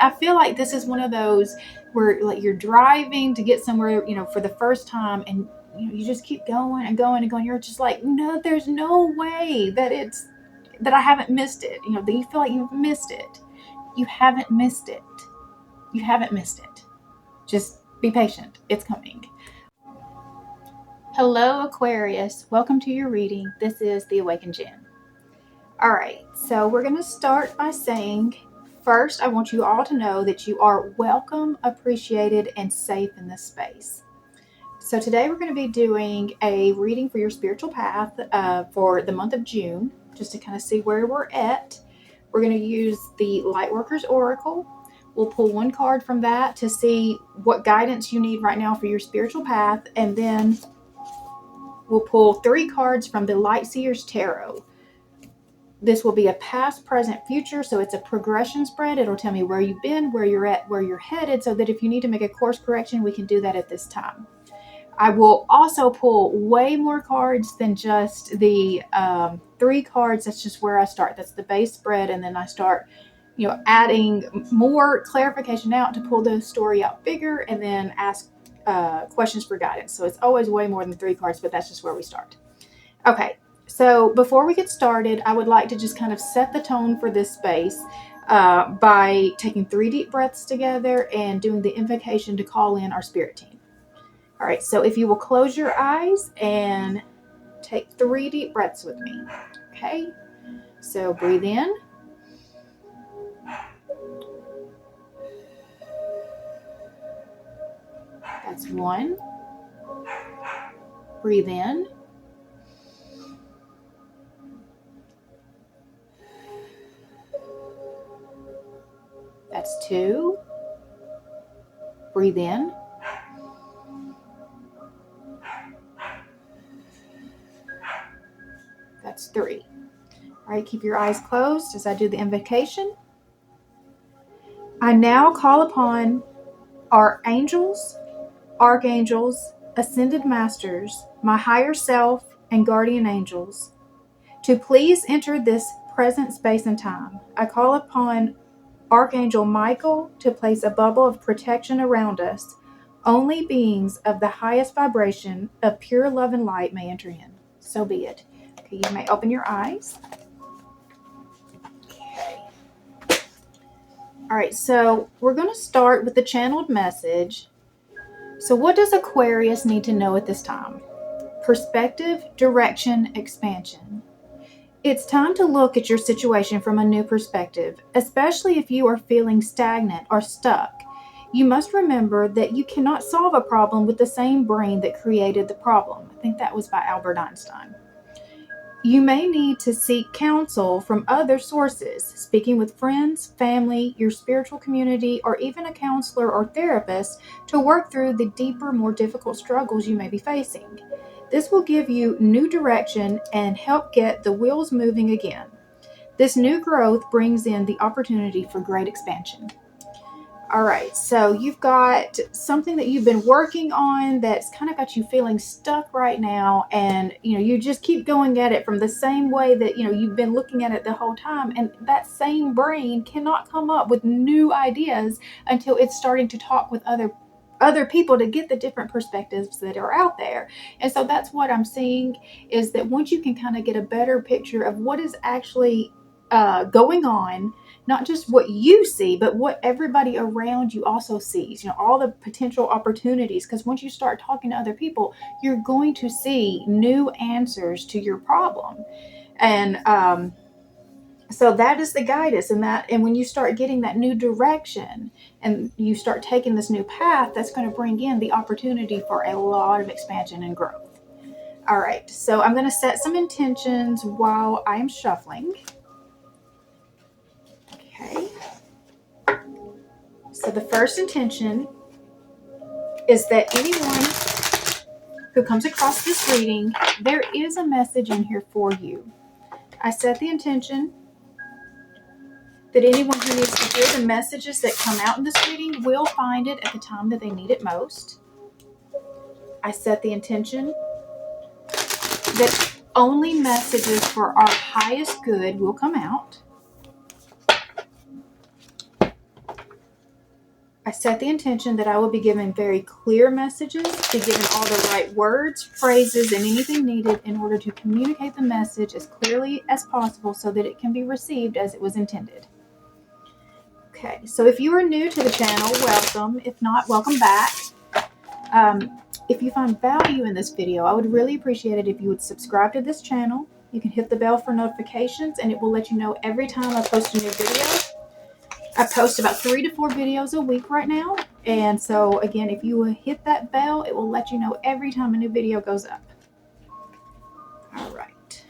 I feel like this is one of those where like you're driving to get somewhere, for the first time, and you just keep going and going and going. You're just like, no, there's no way that I haven't missed it. That you feel like you've missed it. You haven't missed it. You haven't missed it. Just be patient. It's coming. Hello, Aquarius. Welcome to your reading. This is the Awakened Jen. All right, so we're going to start by saying, first, I want you all to know that you are welcome, appreciated, and safe in this space. So today we're going to be doing a reading for your spiritual path for the month of June, just to kind of see where we're at. We're going to use the Lightworkers Oracle. We'll pull one card from that to see what guidance you need right now for your spiritual path, and then we'll pull 3 cards from the Light Seers Tarot. This will be a past, present, future, so it's a progression spread. It'll tell me where you've been, where you're at, where you're headed, so that if you need to make a course correction, we can do that at this time. I will also pull way more cards than just the 3 cards. That's just where I start. That's the base spread, and then I start, adding more clarification out to pull the story out bigger, and then ask questions for guidance. So it's always way more than 3 cards, but that's just where we start. Okay. So before we get started, I would like to just kind of set the tone for this space by taking 3 deep breaths together and doing the invocation to call in our spirit team. All right, so if you will close your eyes and take 3 deep breaths with me. Okay, so breathe in. That's 1. Breathe in. That's 2. Breathe in. That's 3. All right, keep your eyes closed as I do the invocation. I now call upon our angels, archangels, ascended masters, my higher self, and guardian angels to please enter this present space and time. I call upon Archangel Michael to place a bubble of protection around us. Only beings of the highest vibration of pure love and light may enter in. So be it. Okay, you may open your eyes. Okay. All right, so we're going to start with the channeled message. So what does Aquarius need to know at this time? Perspective, direction, expansion. It's time to look at your situation from a new perspective, especially if you are feeling stagnant or stuck. You must remember that you cannot solve a problem with the same brain that created the problem. I think that was by Albert Einstein. You may need to seek counsel from other sources, speaking with friends, family, your spiritual community, or even a counselor or therapist to work through the deeper, more difficult struggles you may be facing. This will give you new direction and help get the wheels moving again. This new growth brings in the opportunity for great expansion. All right, so you've got something that you've been working on that's kind of got you feeling stuck right now, and you just keep going at it from the same way that you've been looking at it the whole time, and that same brain cannot come up with new ideas until it's starting to talk with other people to get the different perspectives that are out there. And so that's what I'm seeing, is that once you can kind of get a better picture of what is actually going on, not just what you see, but what everybody around you also sees, all the potential opportunities. Because once you start talking to other people, you're going to see new answers to your problem. And so that is the guidance, and when you start getting that new direction and you start taking this new path, that's going to bring in the opportunity for a lot of expansion and growth. All right, so I'm going to set some intentions while I'm shuffling. Okay. So the first intention is that anyone who comes across this reading, there is a message in here for you. I set the intention that anyone who needs to hear the messages that come out in this reading will find it at the time that they need it most. I set the intention that only messages for our highest good will come out. I set the intention that I will be given very clear messages, be given all the right words, phrases, and anything needed in order to communicate the message as clearly as possible so that it can be received as it was intended. Okay, so if you are new to the channel, welcome. If not, welcome back. If you find value in this video, I would really appreciate it if you would subscribe to this channel. You can hit the bell for notifications, and it will let you know every time I post a new video. I post about 3 to 4 videos a week right now. And so again, if you will hit that bell, it will let you know every time a new video goes up. All right.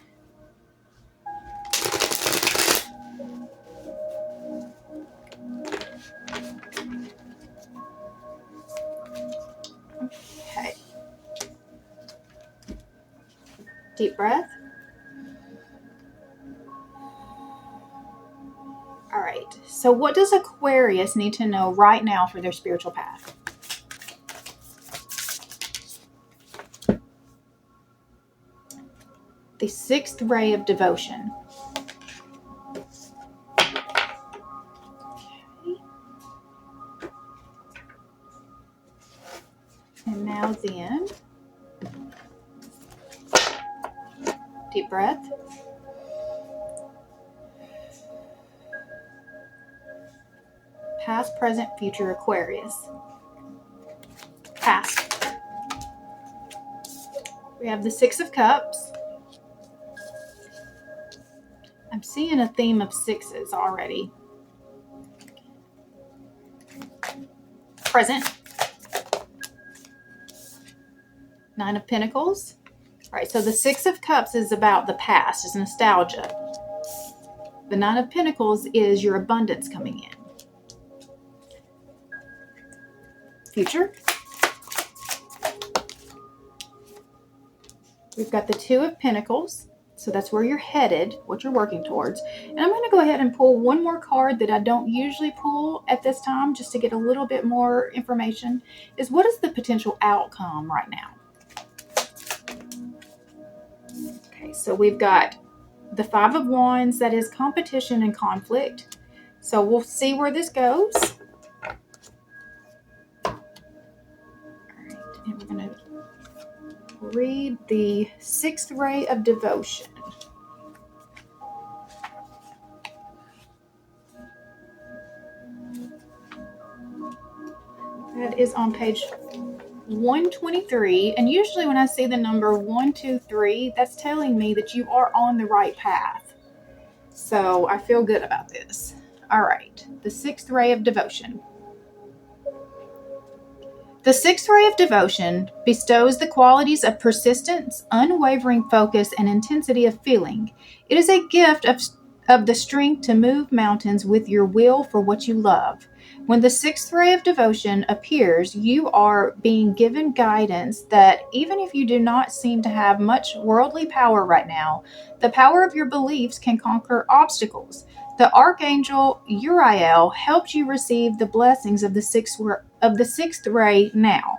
Okay. Deep breath. All right, so what does Aquarius need to know right now for their spiritual path? The 6th ray of devotion. Okay. And now then, deep breath. Past, present, future Aquarius. Past. We have the 6 of Cups. I'm seeing a theme of 6s already. Present. 9 of Pentacles. All right, so the 6 of Cups is about the past, is nostalgia. The 9 of Pentacles is your abundance coming in. Future. We've got the 2 of Pentacles. So that's where you're headed, what you're working towards. And I'm going to go ahead and pull one more card that I don't usually pull at this time, just to get a little bit more information, is what is the potential outcome right now? Okay, so we've got the 5 of Wands, that is competition and conflict. So we'll see where this goes. All right, and we're going to read the 6th ray of devotion. That is on page 123. And usually when I see the number 123, that's telling me that you are on the right path. So I feel good about this. All right, the 6th ray of devotion. The 6th ray of devotion bestows the qualities of persistence, unwavering focus, and intensity of feeling. It is a gift of the strength to move mountains with your will for what you love. When the 6th ray of devotion appears, you are being given guidance that even if you do not seem to have much worldly power right now, the power of your beliefs can conquer obstacles. The Archangel Uriel helps you receive the blessings of the 6th ray now.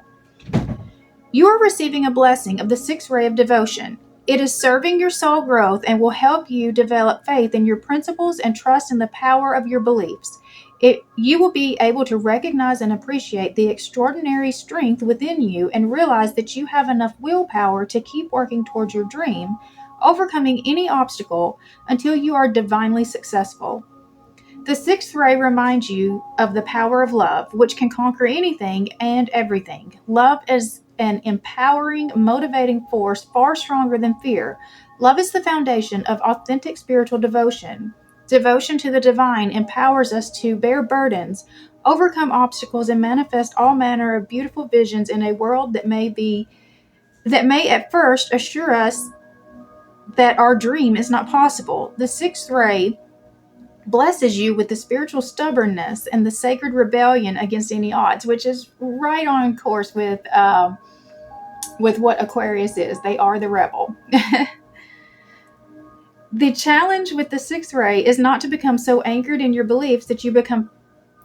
You are receiving a blessing of the 6th ray of devotion. It is serving your soul growth and will help you develop faith in your principles and trust in the power of your beliefs. You will be able to recognize and appreciate the extraordinary strength within you and realize that you have enough willpower to keep working towards your dream, overcoming any obstacle until you are divinely successful. The 6th ray reminds you of the power of love, which can conquer anything and everything. Love is an empowering, motivating force far stronger than fear. Love is the foundation of authentic spiritual devotion. Devotion to the divine empowers us to bear burdens, overcome obstacles, and manifest all manner of beautiful visions in a world that may at first assure us that our dream is not possible. The 6th ray blesses you with the spiritual stubbornness and the sacred rebellion against any odds, which is right on course with what Aquarius is. They are the rebel. The challenge with the 6th ray is not to become so anchored in your beliefs that you become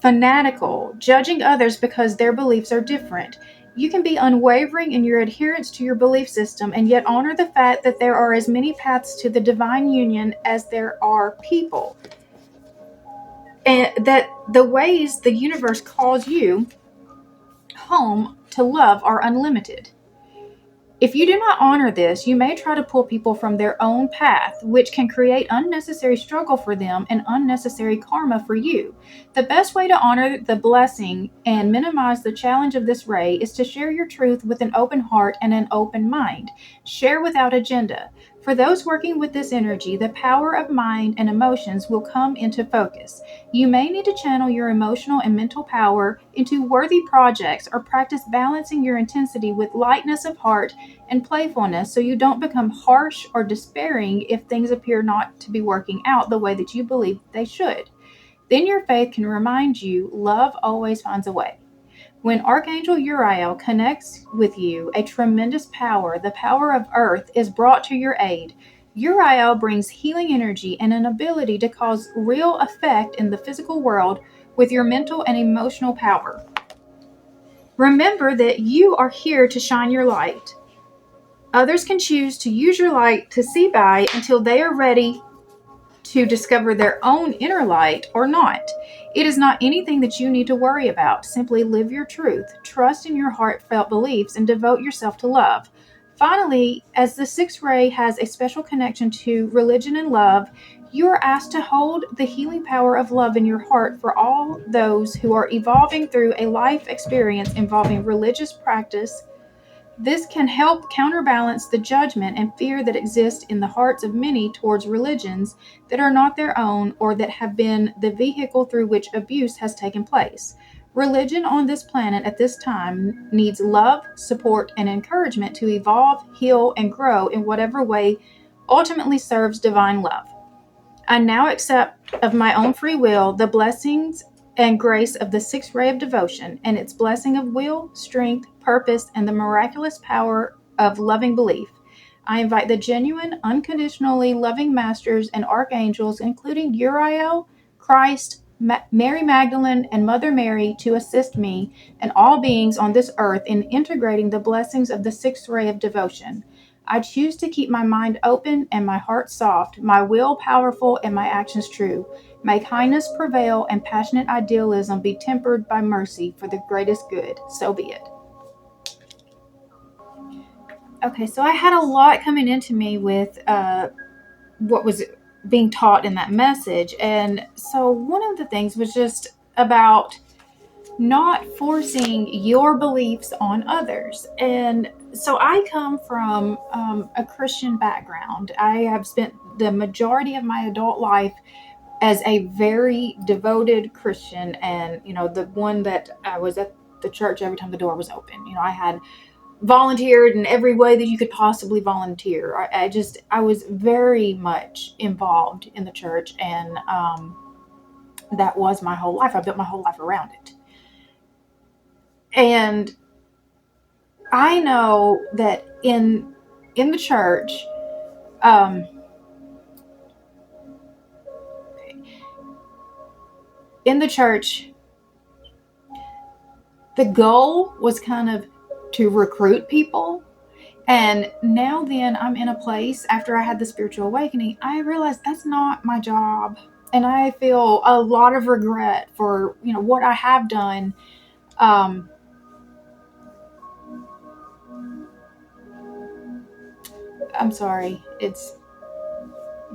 fanatical, judging others because their beliefs are different. You can be unwavering in your adherence to your belief system and yet honor the fact that there are as many paths to the divine union as there are people. and that the ways the universe calls you home to love are unlimited. If you do not honor this, you may try to pull people from their own path, which can create unnecessary struggle for them and unnecessary karma for you. The best way to honor the blessing and minimize the challenge of this ray is to share your truth with an open heart and an open mind. Share without agenda. For those working with this energy, the power of mind and emotions will come into focus. You may need to channel your emotional and mental power into worthy projects or practice balancing your intensity with lightness of heart and playfulness so you don't become harsh or despairing if things appear not to be working out the way that you believe they should. Then your faith can remind you love always finds a way. When Archangel Uriel connects with you, a tremendous power, the power of earth, is brought to your aid. Uriel brings healing energy and an ability to cause real effect in the physical world with your mental and emotional power. Remember that you are here to shine your light. Others can choose to use your light to see by until they are ready to discover their own inner light or not. It is not anything that you need to worry about. Simply live your truth, trust in your heartfelt beliefs, and devote yourself to love. Finally, as the sixth ray has a special connection to religion and love, you are asked to hold the healing power of love in your heart for all those who are evolving through a life experience involving religious practice. This can help counterbalance the judgment and fear that exist in the hearts of many towards religions that are not their own or that have been the vehicle through which abuse has taken place. Religion on this planet at this time needs love, support, and encouragement to evolve, heal, and grow in whatever way ultimately serves divine love. I now accept of my own free will the blessings and grace of the sixth ray of devotion and its blessing of will, strength, purpose, and the miraculous power of loving belief. I invite the genuine, unconditionally loving masters and archangels, including Uriel, Christ, Mary Magdalene, and Mother Mary, to assist me and all beings on this earth in integrating the blessings of the sixth ray of devotion. I choose to keep my mind open and my heart soft, my will powerful and my actions true. May kindness prevail and passionate idealism be tempered by mercy for the greatest good. So be it. Okay, so I had a lot coming into me with what was being taught in that message. And so one of the things was just about not forcing your beliefs on others. And so I come from a Christian background. I have spent the majority of my adult life as a very devoted Christian, and the one that I was at the church every time the door was open. I had volunteered in every way that you could possibly volunteer. I was very much involved in the church, and that was my whole life. I built my whole life around it. And I know that in the church, the goal was kind of to recruit people. And now then I'm in a place after I had the spiritual awakening, I realized that's not my job. And I feel a lot of regret for, what I have done. I'm sorry. It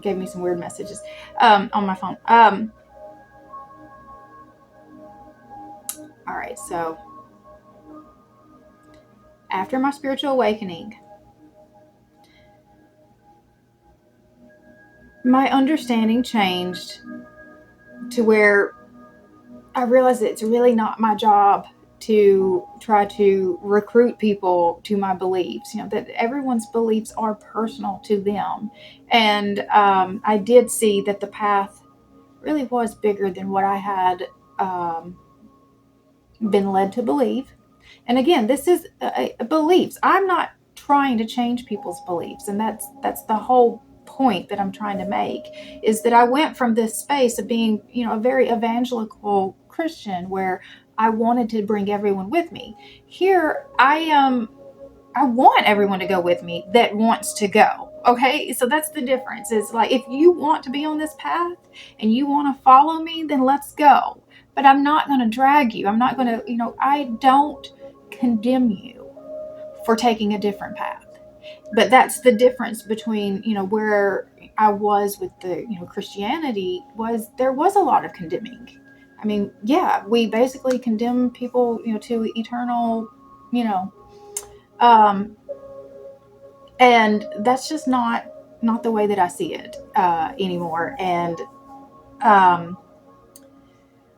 gave me some weird messages on my phone. All right. So after my spiritual awakening, my understanding changed to where I realized it's really not my job to try to recruit people to my beliefs, that everyone's beliefs are personal to them. And I did see that the path really was bigger than what I had been led to believe. And again, this is beliefs. I'm not trying to change people's beliefs. And that's the whole point that I'm trying to make, is that I went from this space of being, a very evangelical Christian where I wanted to bring everyone with me. Here I am I want everyone to go with me that wants to go. Okay, so that's the difference. Is like, if you want to be on this path and you want to follow me, then let's go. But I'm not going to drag you. I'm not going to, I don't condemn you for taking a different path. But that's the difference between, where I was with the, Christianity, was there was a lot of condemning. I mean, yeah, we basically condemn people, to eternal, um, and that's just not the way that I see it anymore. And I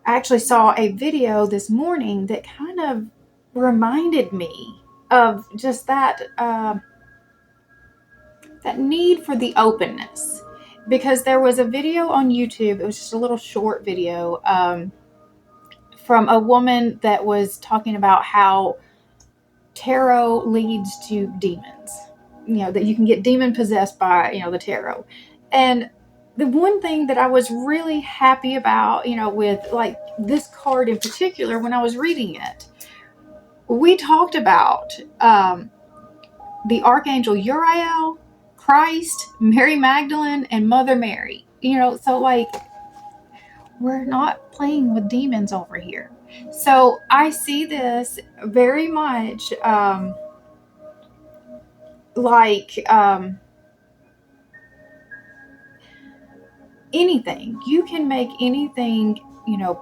actually saw a video this morning that kind of reminded me of just that that need for the openness, because there was a video on YouTube. It was just a little short video from a woman that was talking about how tarot leads to demons. That you can get demon possessed by, the tarot. And the one thing that I was really happy about, with like this card in particular, when I was reading it, we talked about the Archangel Uriel, Christ, Mary Magdalene, and Mother Mary. So like, we're not playing with demons over here. So I see this very much like anything. You can make anything,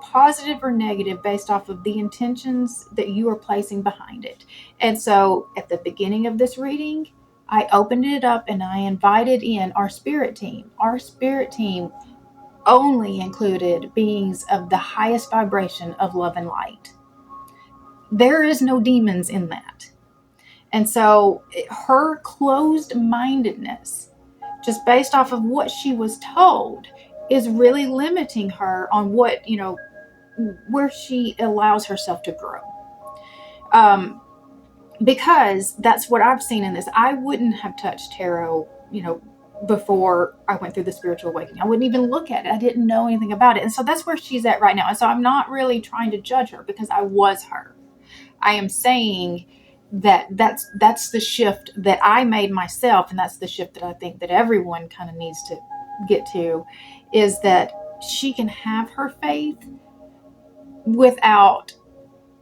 positive or negative based off of the intentions that you are placing behind it. And so at the beginning of this reading, I opened it up and I invited in our spirit team. Our spirit team only included beings of the highest vibration of love and light. There is no demons in that. And so her closed-mindedness, just based off of what she was told, is really limiting her on what, where she allows herself to grow. Because that's what I've seen in this. I wouldn't have touched tarot, before I went through the spiritual awakening. I wouldn't even look at it. I didn't know anything about it. And so that's where she's at right now. And so I'm not really trying to judge her, because I was her. I am saying that that's the shift that I made myself, and that's the shift that I think that everyone kind of needs to get to, is that she can have her faith without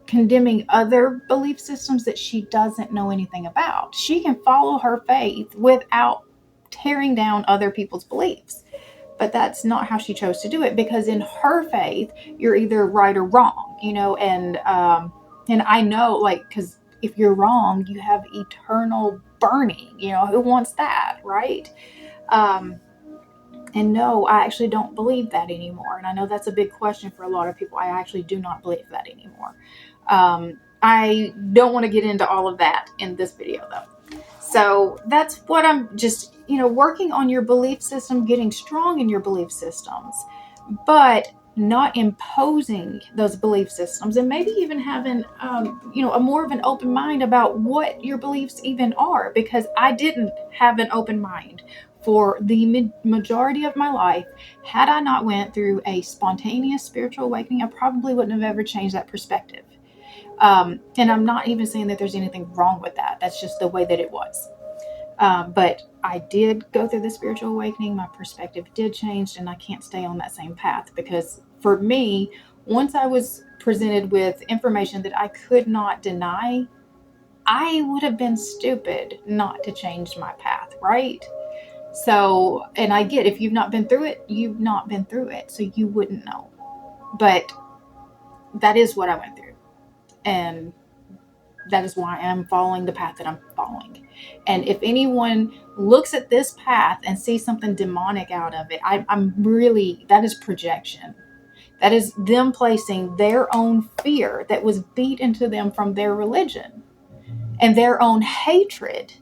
condemning other belief systems that she doesn't know anything about. She can follow her faith without tearing down other people's beliefs. But that's not how she chose to do it, because in her faith, you're either right or wrong, and I know, like, because if you're wrong, you have eternal burning, who wants that, right? And no, I actually don't believe that anymore. And I know that's a big question for a lot of people. I actually do not believe that anymore. I don't want to get into all of that in this video, though. So that's what I'm just, working on your belief system, getting strong in your belief systems, but not imposing those belief systems, and maybe even having, a more of an open mind about what your beliefs even are, because I didn't have an open mind for the majority of my life. Had I not went through a spontaneous spiritual awakening, I probably wouldn't have ever changed that perspective. And I'm not even saying that there's anything wrong with that. That's just the way that it was. But I did go through the spiritual awakening. My perspective did change, and I can't stay on that same path, because for me, once I was presented with information that I could not deny, I would have been stupid not to change my path, right? So, and I get, if you've not been through it, you've not been through it, so you wouldn't know. But that is what I went through. And that is why I'm following the path that I'm following. And if anyone looks at this path and sees something demonic out of it, I'm really, that is projection. That is them placing their own fear that was beat into them from their religion and their own hatred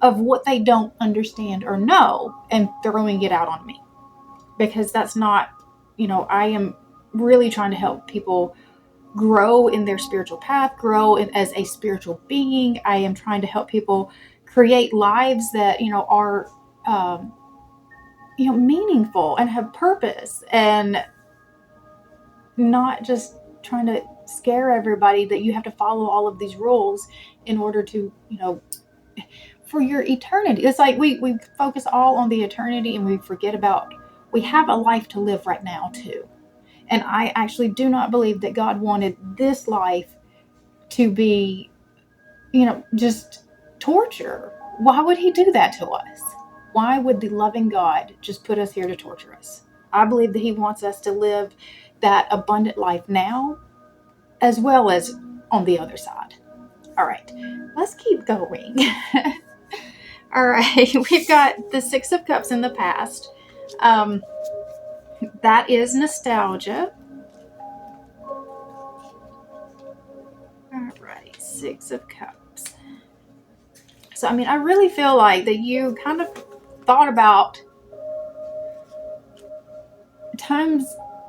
of what they don't understand or know, and throwing it out on me. Because that's not, I am really trying to help people grow in their spiritual path, grow as a spiritual being. I am trying to help people create lives that, are, meaningful and have purpose, and not just trying to scare everybody that you have to follow all of these rules in order to, for your eternity. It's like we focus all on the eternity and we forget about we have a life to live right now too. And I actually do not believe that God wanted this life to be, just torture. Why would he do that to us? Why would the loving God just put us here to torture us? I believe that he wants us to live that abundant life now, as well as on the other side. All right, let's keep going. All right, we've got the Six of Cups in the past. That is nostalgia. All right, Six of Cups. So, I really feel like that you kind of thought about times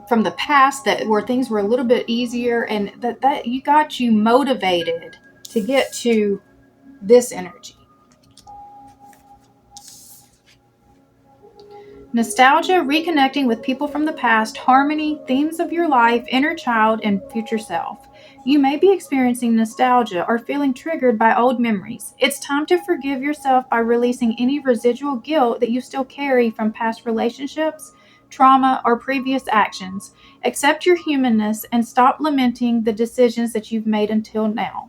from the past where things were a little bit easier, and that you got you motivated to get to this energy. Nostalgia, reconnecting with people from the past, harmony, themes of your life, inner child, and future self. You may be experiencing nostalgia or feeling triggered by old memories. It's time to forgive yourself by releasing any residual guilt that you still carry from past relationships, trauma, or previous actions. Accept your humanness and stop lamenting the decisions that you've made until now.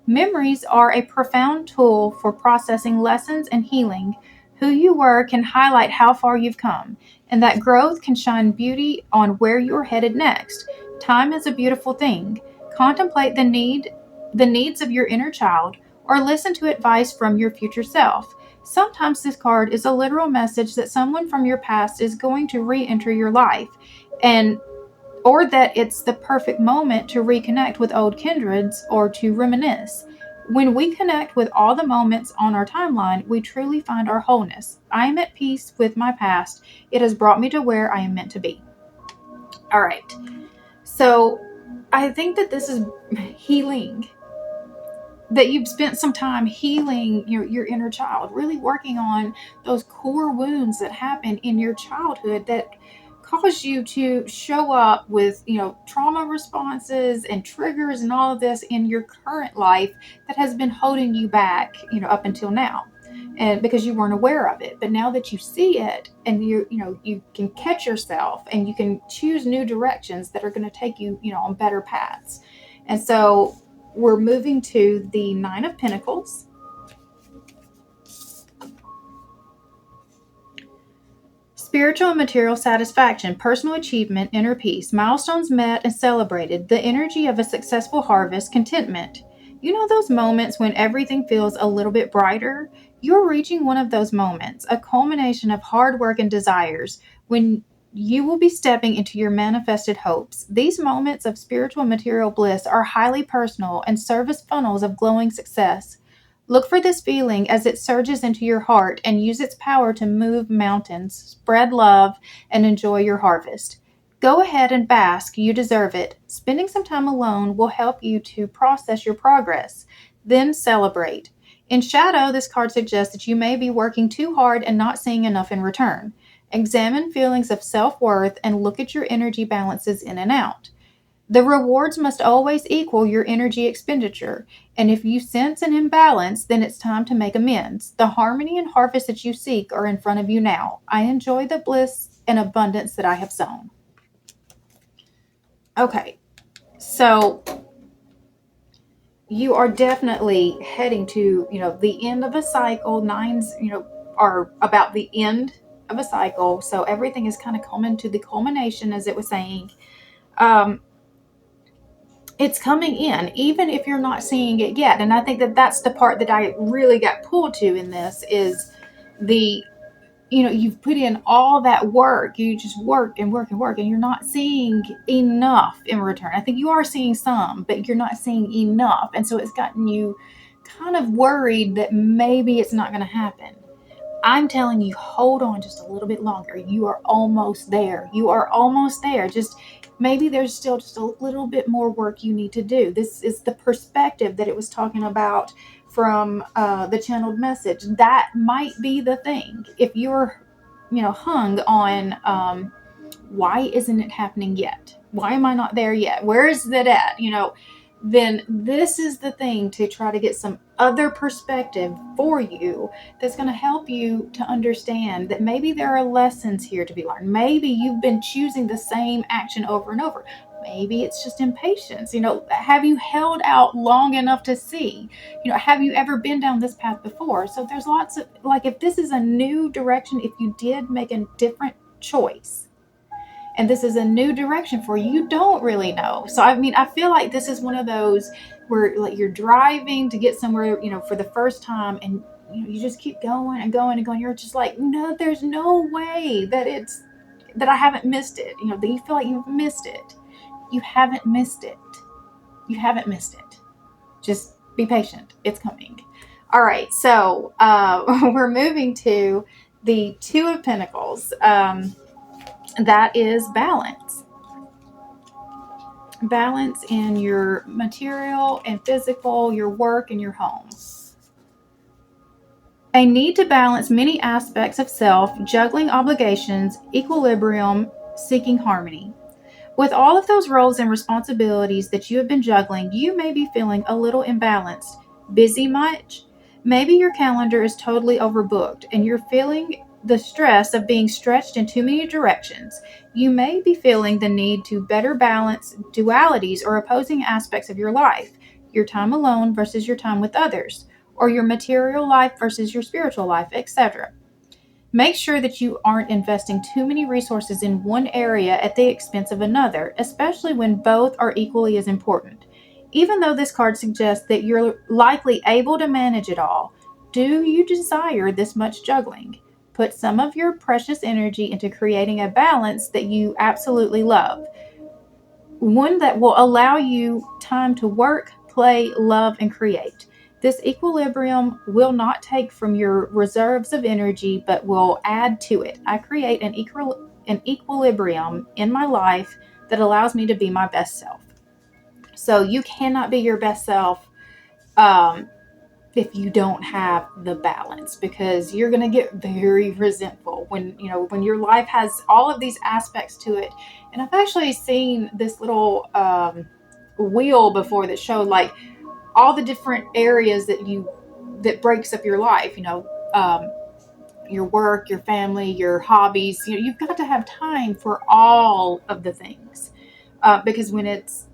Memories are a profound tool for processing lessons and healing. Who you were can highlight how far you've come, and that growth can shine beauty on where you're headed next. Time is a beautiful thing. Contemplate the needs of your inner child, or listen to advice from your future self. Sometimes this card is a literal message that someone from your past is going to re-enter your life, or that it's the perfect moment to reconnect with old kindreds or to reminisce. When we connect with all the moments on our timeline, we truly find our wholeness. I am at peace with my past. It has brought me to where I am meant to be. All right. So I think that this is healing. That you've spent some time healing your inner child, really working on those core wounds that happen in your childhood that cause you to show up with, trauma responses and triggers and all of this in your current life that has been holding you back, up until now. And because you weren't aware of it. But now that you see it and you can catch yourself and you can choose new directions that are going to take you, on better paths. And so we're moving to the Nine of Pentacles. Spiritual and material satisfaction, personal achievement, inner peace, milestones met and celebrated, the energy of a successful harvest, contentment. You know those moments when everything feels a little bit brighter? You're reaching one of those moments, a culmination of hard work and desires, when you will be stepping into your manifested hopes. These moments of spiritual and material bliss are highly personal and serve as funnels of glowing success. Look for this feeling as it surges into your heart and use its power to move mountains, spread love, and enjoy your harvest. Go ahead and bask. You deserve it. Spending some time alone will help you to process your progress. Then celebrate. In shadow, this card suggests that you may be working too hard and not seeing enough in return. Examine feelings of self-worth and look at your energy balances in and out. The rewards must always equal your energy expenditure, and if you sense an imbalance, then it's time to make amends. The harmony and harvest that you seek are in front of you now. I enjoy the bliss and abundance that I have sown. Okay, so you are definitely heading to, the end of a cycle. Nines, are about the end of a cycle, so everything is kind of coming to the culmination, as it was saying. It's coming in, even if you're not seeing it yet. And I think that that's the part that I really got pulled to in this is you've put in all that work. You just work and work and work, and you're not seeing enough in return. I think you are seeing some, but you're not seeing enough. And so it's gotten you kind of worried that maybe it's not going to happen. I'm telling you, hold on just a little bit longer. You are almost there. You are almost there. Just maybe there's still just a little bit more work you need to do. This is the perspective that it was talking about from the channeled message. That might be the thing. If you're, hung on why isn't it happening yet? Why am I not there yet? Where is that at? then this is the thing to try to get some other perspective for you that's going to help you to understand that maybe there are lessons here to be learned. Maybe you've been choosing the same action over and over. Maybe it's just impatience. Have you held out long enough to see? Have you ever been down this path before? So there's lots of, like, if this is a new direction, if you did make a different choice, and this is a new direction for you, you don't really know. So I feel like this is one of those where, like, you're driving to get somewhere, for the first time, and you just keep going and going and going. You're just like, no, there's no way that I haven't missed it. That you feel like you've missed it. You haven't missed it. You haven't missed it. Just be patient. It's coming. All right, so we're moving to the Two of Pentacles. That is balance. Balance in your material and physical, your work and your home. A need to balance many aspects of self, juggling obligations, equilibrium, seeking harmony. With all of those roles and responsibilities that you have been juggling, you may be feeling a little imbalanced. Busy much? Maybe your calendar is totally overbooked and you're feeling the stress of being stretched in too many directions. You may be feeling the need to better balance dualities or opposing aspects of your life, your time alone versus your time with others, or your material life versus your spiritual life, etc. Make sure that you aren't investing too many resources in one area at the expense of another, especially when both are equally as important. Even though this card suggests that you're likely able to manage it all, do you desire this much juggling? Put some of your precious energy into creating a balance that you absolutely love. One that will allow you time to work, play, love, and create. This equilibrium will not take from your reserves of energy, but will add to it. I create an equilibrium in my life that allows me to be my best self. So you cannot be your best self if you don't have the balance, because you're going to get very resentful when your life has all of these aspects to it. And I've actually seen this little wheel before that showed, like, all the different areas that breaks up your life, your work, your family, your hobbies. You've got to have time for all of the things, because when it's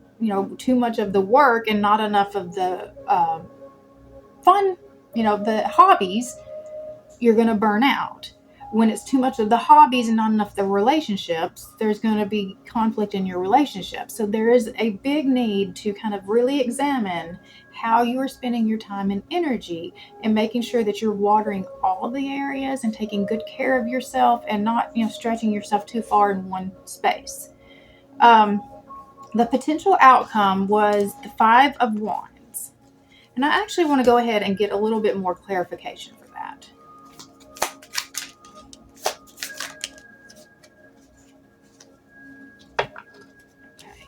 too much of the work and not enough of the fun, the hobbies, you're going to burn out. When it's too much of the hobbies and not enough of the relationships, there's going to be conflict in your relationship. So there is a big need to kind of really examine how you are spending your time and energy, and making sure that you're watering all the areas and taking good care of yourself, and not stretching yourself too far in one space. The potential outcome was the Five of Wands. And I actually want to go ahead and get a little bit more clarification for that. Okay.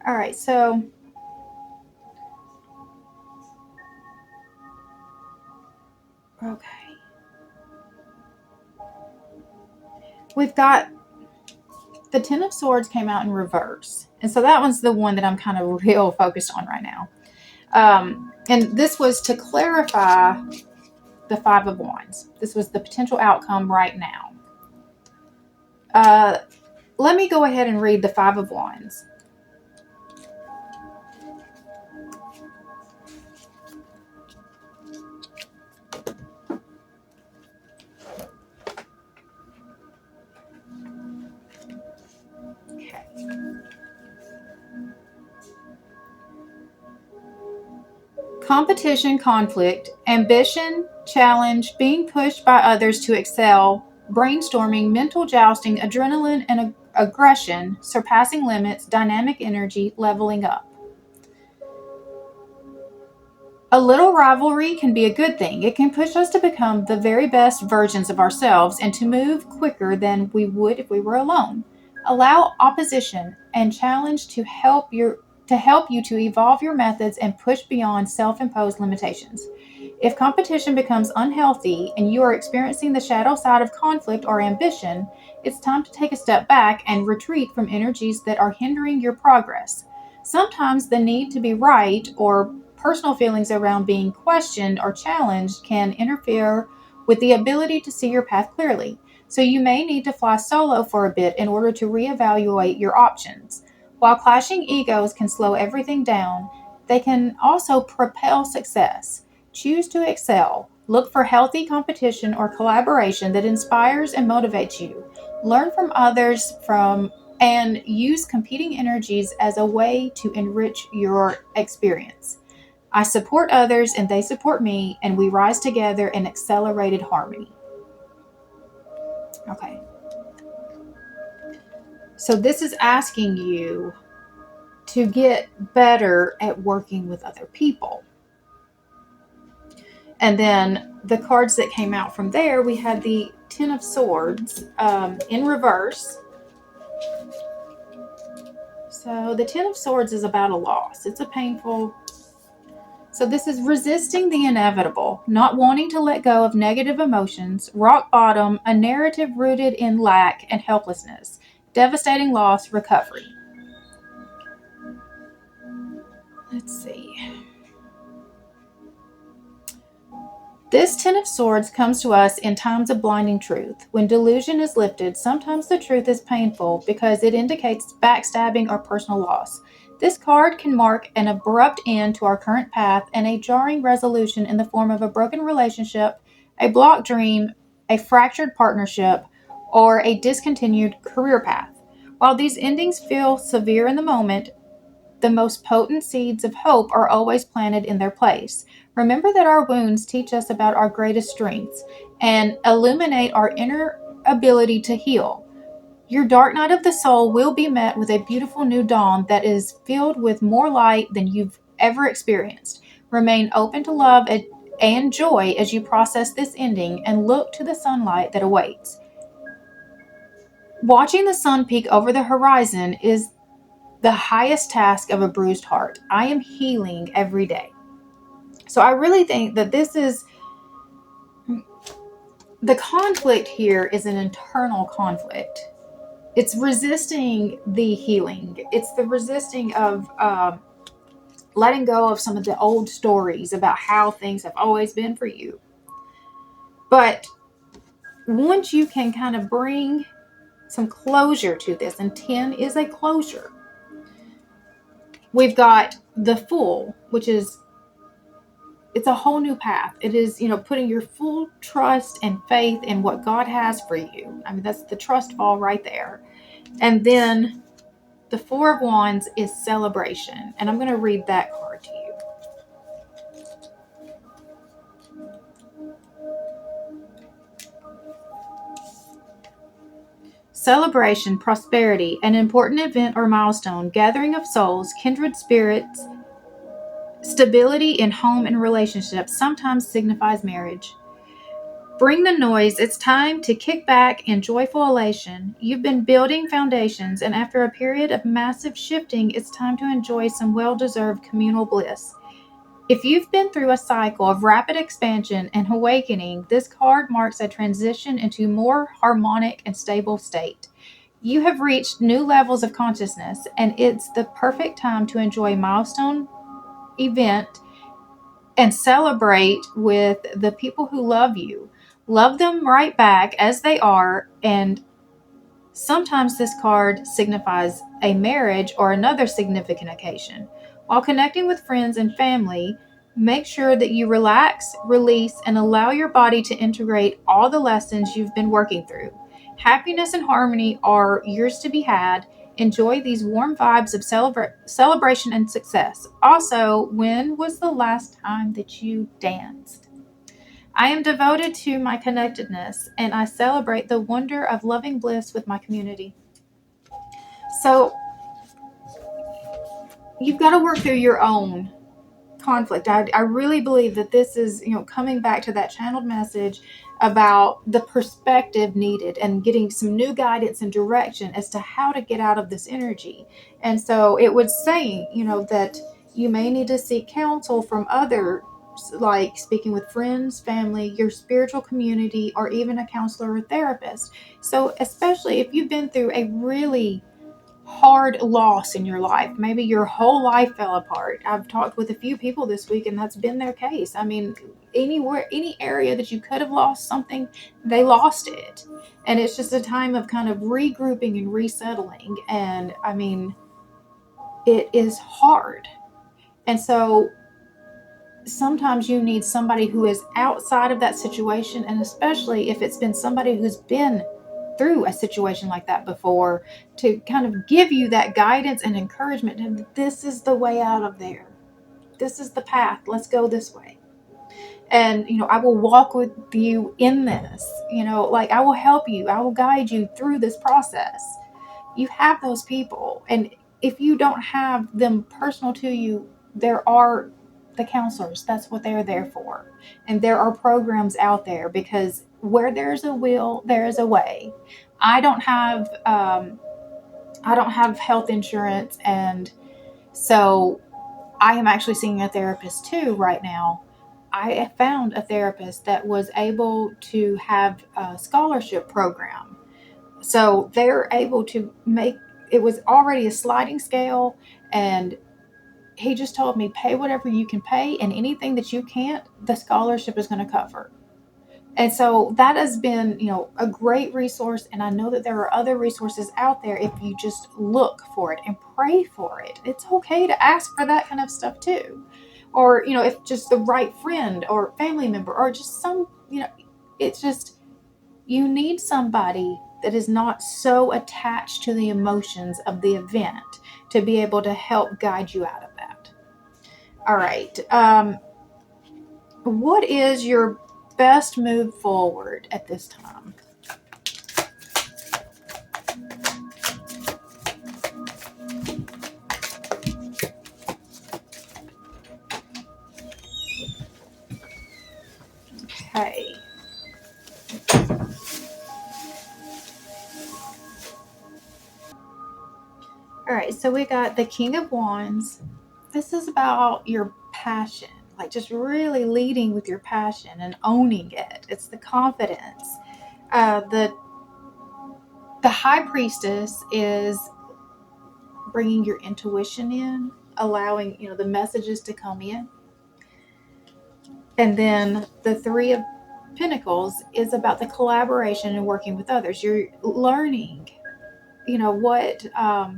All right, so okay. We've got the Ten of Swords came out in reverse. And so that one's the one that I'm kind of real focused on right now. And this was to clarify the Five of Wands. This was the potential outcome right now. Let me go ahead and read the Five of Wands. Competition, conflict, ambition, challenge, being pushed by others to excel, brainstorming, mental jousting, adrenaline and aggression, surpassing limits, dynamic energy, leveling up. A little rivalry can be a good thing. It can push us to become the very best versions of ourselves and to move quicker than we would if we were alone. Allow opposition and challenge to help you to evolve your methods and push beyond self-imposed limitations. If competition becomes unhealthy and you are experiencing the shadow side of conflict or ambition, it's time to take a step back and retreat from energies that are hindering your progress. Sometimes the need to be right or personal feelings around being questioned or challenged can interfere with the ability to see your path clearly. So you may need to fly solo for a bit in order to reevaluate your options. While clashing egos can slow everything down, they can also propel success. Choose to excel. Look for healthy competition or collaboration that inspires and motivates you. Learn from others and use competing energies as a way to enrich your experience. I support others and they support me, and we rise together in accelerated harmony. Okay. So this is asking you to get better at working with other people. And then the cards that came out from there, we had the Ten of Swords in reverse. So the Ten of Swords is about a loss. It's a painful. So this is resisting the inevitable, not wanting to let go of negative emotions, rock bottom, a narrative rooted in lack and helplessness, devastating loss, recovery. Let's see. This Ten of Swords comes to us in times of blinding truth. When delusion is lifted, sometimes the truth is painful because it indicates backstabbing or personal loss. This card can mark an abrupt end to our current path and a jarring resolution in the form of a broken relationship, a blocked dream, a fractured partnership, or a discontinued career path. While these endings feel severe in the moment, the most potent seeds of hope are always planted in their place. Remember that our wounds teach us about our greatest strengths and illuminate our inner ability to heal. Your dark night of the soul will be met with a beautiful new dawn that is filled with more light than you've ever experienced. Remain open to love and joy as you process this ending and look to the sunlight that awaits. Watching the sun peek over the horizon is the highest task of a bruised heart. I am healing every day. So I really think that this is the conflict here is an internal conflict. It's resisting the healing. It's the resisting of letting go of some of the old stories about how things have always been for you. But once you can kind of bring some closure to this, and 10 is a closure. We've got the Fool, which is it's a whole new path. It is, putting your full trust and faith in what God has for you. I mean, that's the trust fall right there. And then the Four of Wands is celebration. And I'm going to read that card to you. Celebration, prosperity, an important event or milestone, gathering of souls, kindred spirits, stability in home and relationships, sometimes signifies marriage. Bring the noise. It's time to kick back in joyful elation. You've been building foundations, and after a period of massive shifting, it's time to enjoy some well-deserved communal bliss. If you've been through a cycle of rapid expansion and awakening, this card marks a transition into a more harmonic and stable state. You have reached new levels of consciousness, and it's the perfect time to enjoy a milestone event and celebrate with the people who love you. Love them right back as they are, and sometimes this card signifies a marriage or another significant occasion. While connecting with friends and family, make sure that you relax, release, and allow your body to integrate all the lessons you've been working through. Happiness and harmony are yours to be had. Enjoy these warm vibes of celebration and success. Also, when was the last time that you danced? I am devoted to my connectedness, and I celebrate the wonder of loving bliss with my community. So, you've got to work through your own conflict. I really believe that this is, coming back to that channeled message about the perspective needed and getting some new guidance and direction as to how to get out of this energy. And so it would say, that you may need to seek counsel from others, like speaking with friends, family, your spiritual community, or even a counselor or therapist. So especially if you've been through a really hard loss in your life, maybe your whole life fell apart. I've talked with a few people this week, and that's been their case. I mean, any area that you could have lost something, they lost it. And it's just a time of kind of regrouping and resettling. And I mean, it is hard. And so sometimes you need somebody who is outside of that situation, and especially if it's been somebody who's been through a situation like that before, to kind of give you that guidance and encouragement. And this is the way out of there. This is the path. Let's go this way. And, I will walk with you in this, like I will help you. I will guide you through this process. You have those people. And if you don't have them personal to you, there are the counselors. That's what they're there for. And there are programs out there, because where there's a will, there is a way. I don't have health insurance, and so I am actually seeing a therapist too right now. I found a therapist that was able to have a scholarship program. So they're able to make, it was already a sliding scale, and he just told me, pay whatever you can pay, and anything that you can't, the scholarship is going to cover. And so that has been, a great resource. And I know that there are other resources out there if you just look for it and pray for it. It's okay to ask for that kind of stuff too. Or, if just the right friend or family member, or just some, it's just, you need somebody that is not so attached to the emotions of the event to be able to help guide you out of that. All right. What is your best move forward at this time? Okay. All right, so we got the King of Wands. This is about your passion, like just really leading with your passion and owning it. It's the confidence. The High Priestess is bringing your intuition in, allowing, the messages to come in. And then the Three of Pentacles is about the collaboration and working with others. You're learning, what, how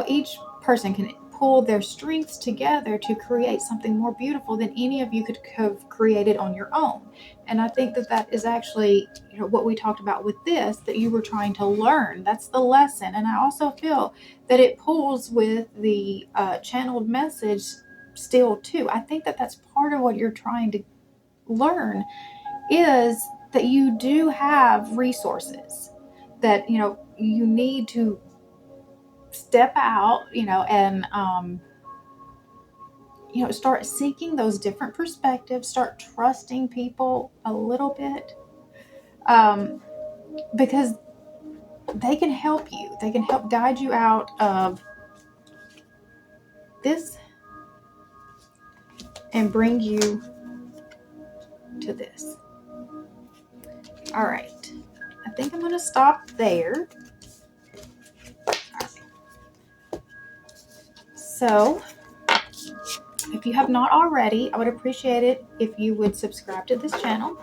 each person can pull their strengths together to create something more beautiful than any of you could have created on your own. And I think that that is actually, what we talked about with this, that you were trying to learn. That's the lesson. And I also feel that it pulls with the channeled message still too. I think that that's part of what you're trying to learn, is that you do have resources that, you need to step out, and start seeking those different perspectives, start trusting people a little bit, because they can help you. They can help guide you out of this and bring you to this. All right. I think I'm going to stop there. So, if you have not already, I would appreciate it if you would subscribe to this channel.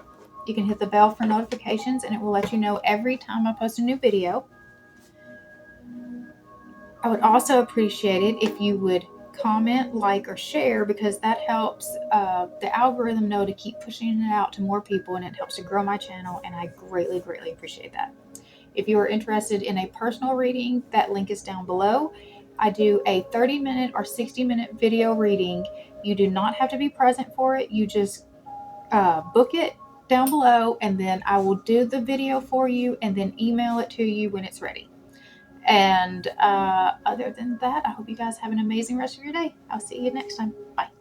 You can hit the bell for notifications, and it will let you know every time I post a new video. I would also appreciate it if you would comment, like, or share, because that helps the algorithm know to keep pushing it out to more people, and it helps to grow my channel, and I greatly, greatly appreciate that. If you are interested in a personal reading, that link is down below. I do a 30-minute or 60-minute video reading. You do not have to be present for it. You just book it down below, and then I will do the video for you and then email it to you when it's ready. And other than that, I hope you guys have an amazing rest of your day. I'll see you next time. Bye.